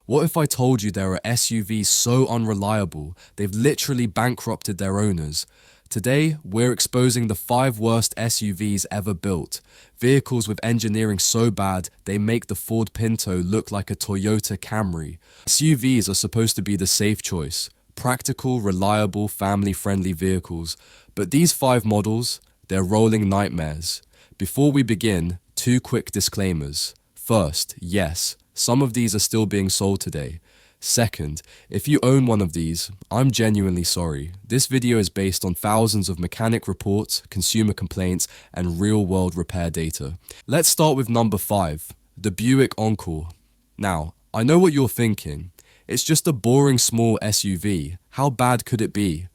What if I told you there are SUVs so unreliable, they've literally bankrupted their owners? Today, we're exposing the 5 worst SUVs ever built. Vehicles with engineering so bad, they make the Ford Pinto look like a Toyota Camry. SUVs are supposed to be the safe choice. Practical, reliable, family-friendly vehicles. But these 5 models, they're rolling nightmares. Before we begin, 2 quick disclaimers. First, yes, some of these are still being sold today. Second, if you own one of these, I'm genuinely sorry. This video is based on thousands of mechanic reports, consumer complaints, and real-world repair data. Let's start with number 5, the Buick Encore. Now, I know what you're thinking. It's just a boring small SUV. How bad could it be?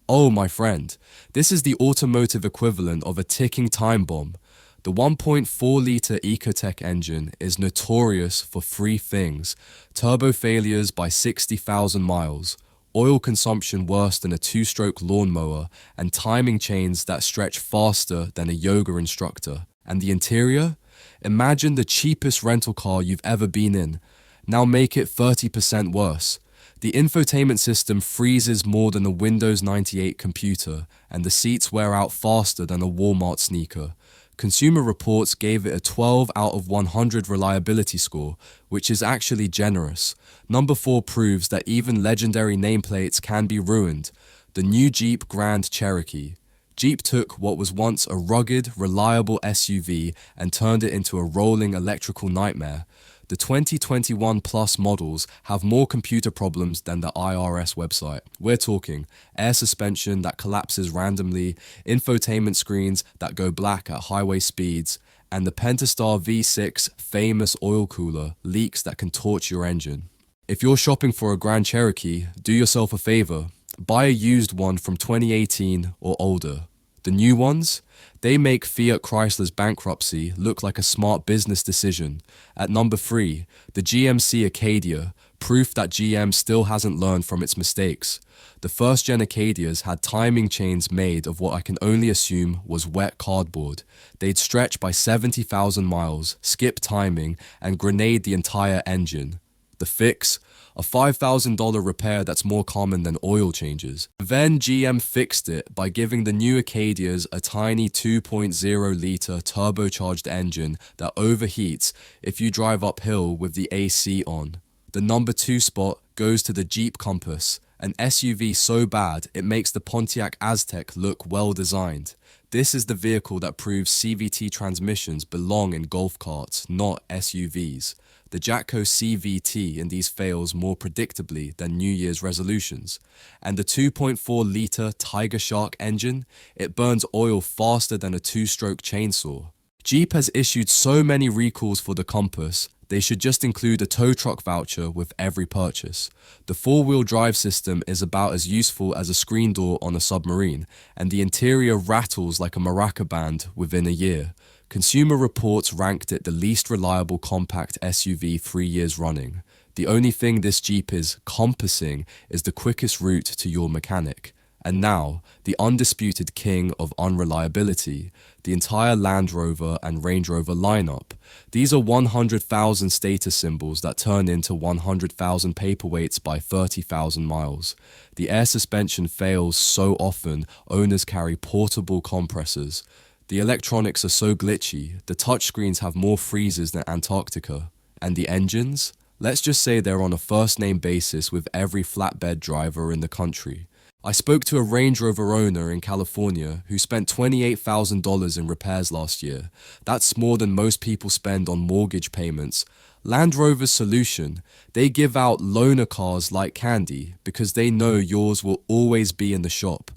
Oh, my friend, this is the automotive equivalent of a ticking time bomb. The 1.4-litre Ecotec engine is notorious for 3 things: turbo failures by 60,000 miles, oil consumption worse than a 2-stroke lawnmower, and timing chains that stretch faster than a yoga instructor. And the interior? Imagine the cheapest rental car you've ever been in. Now make it 30% worse. The infotainment system freezes more than a Windows 98 computer, and the seats wear out faster than a Walmart sneaker. Consumer Reports gave it a 12 out of 100 reliability score, which is actually generous. Number 4 proves that even legendary nameplates can be ruined. The new Jeep Grand Cherokee. Jeep took what was once a rugged, reliable SUV and turned it into a rolling electrical nightmare. The 2021 Plus models have more computer problems than the IRS website. We're talking air suspension that collapses randomly, infotainment screens that go black at highway speeds, and the Pentastar V6 famous oil cooler leaks that can torch your engine. If you're shopping for a Grand Cherokee, do yourself a favor. Buy a used one from 2018 or older. The new ones? They make Fiat Chrysler's bankruptcy look like a smart business decision. At number 3, the GMC Acadia, proof that GM still hasn't learned from its mistakes. The first-gen Acadias had timing chains made of what I can only assume was wet cardboard. They'd stretch by 70,000 miles, skip timing, and grenade the entire engine. The fix? A $5,000 repair that's more common than oil changes. Then GM fixed it by giving the new Acadias a tiny 2.0-litre turbocharged engine that overheats if you drive uphill with the AC on. The number 2 spot goes to the Jeep Compass, an SUV so bad it makes the Pontiac Aztek look well designed. This is the vehicle that proves CVT transmissions belong in golf carts, not SUVs. The Jatco CVT in these fails more predictably than New Year's resolutions. And the 2.4-litre Tiger Shark engine, it burns oil faster than a 2-stroke chainsaw. Jeep has issued so many recalls for the Compass, they should just include a tow truck voucher with every purchase. The 4-wheel drive system is about as useful as a screen door on a submarine, and the interior rattles like a maraca band within a year. Consumer Reports ranked it the least reliable compact SUV 3 years running. The only thing this Jeep is compassing is the quickest route to your mechanic. And now, the undisputed king of unreliability, the entire Land Rover and Range Rover lineup. These are 100,000 status symbols that turn into 100,000 paperweights by 30,000 miles. The air suspension fails so often, owners carry portable compressors. The electronics are so glitchy, the touchscreens have more freezes than Antarctica. And the engines? Let's just say they're on a first-name basis with every flatbed driver in the country. I spoke to a Range Rover owner in California who spent $28,000 in repairs last year. That's more than most people spend on mortgage payments. Land Rover's solution, they give out loaner cars like candy because they know yours will always be in the shop.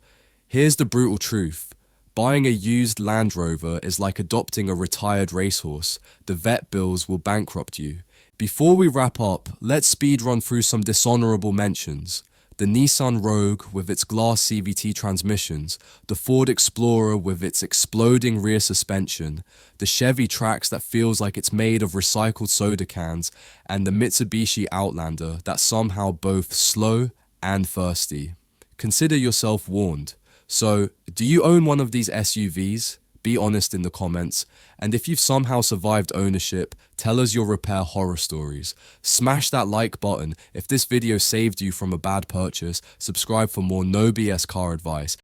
Here's the brutal truth. Buying a used Land Rover is like adopting a retired racehorse. The vet bills will bankrupt you. Before we wrap up, let's speed run through some dishonorable mentions. The Nissan Rogue with its glass CVT transmissions, the Ford Explorer with its exploding rear suspension, the Chevy Trax that feels like it's made of recycled soda cans, and the Mitsubishi Outlander that's somehow both slow and thirsty. Consider yourself warned. So, do you own one of these SUVs? be honest in the comments. And if you've somehow survived ownership, tell us your repair horror stories. Smash that like button if this video saved you from a bad purchase. Subscribe for more no BS car advice.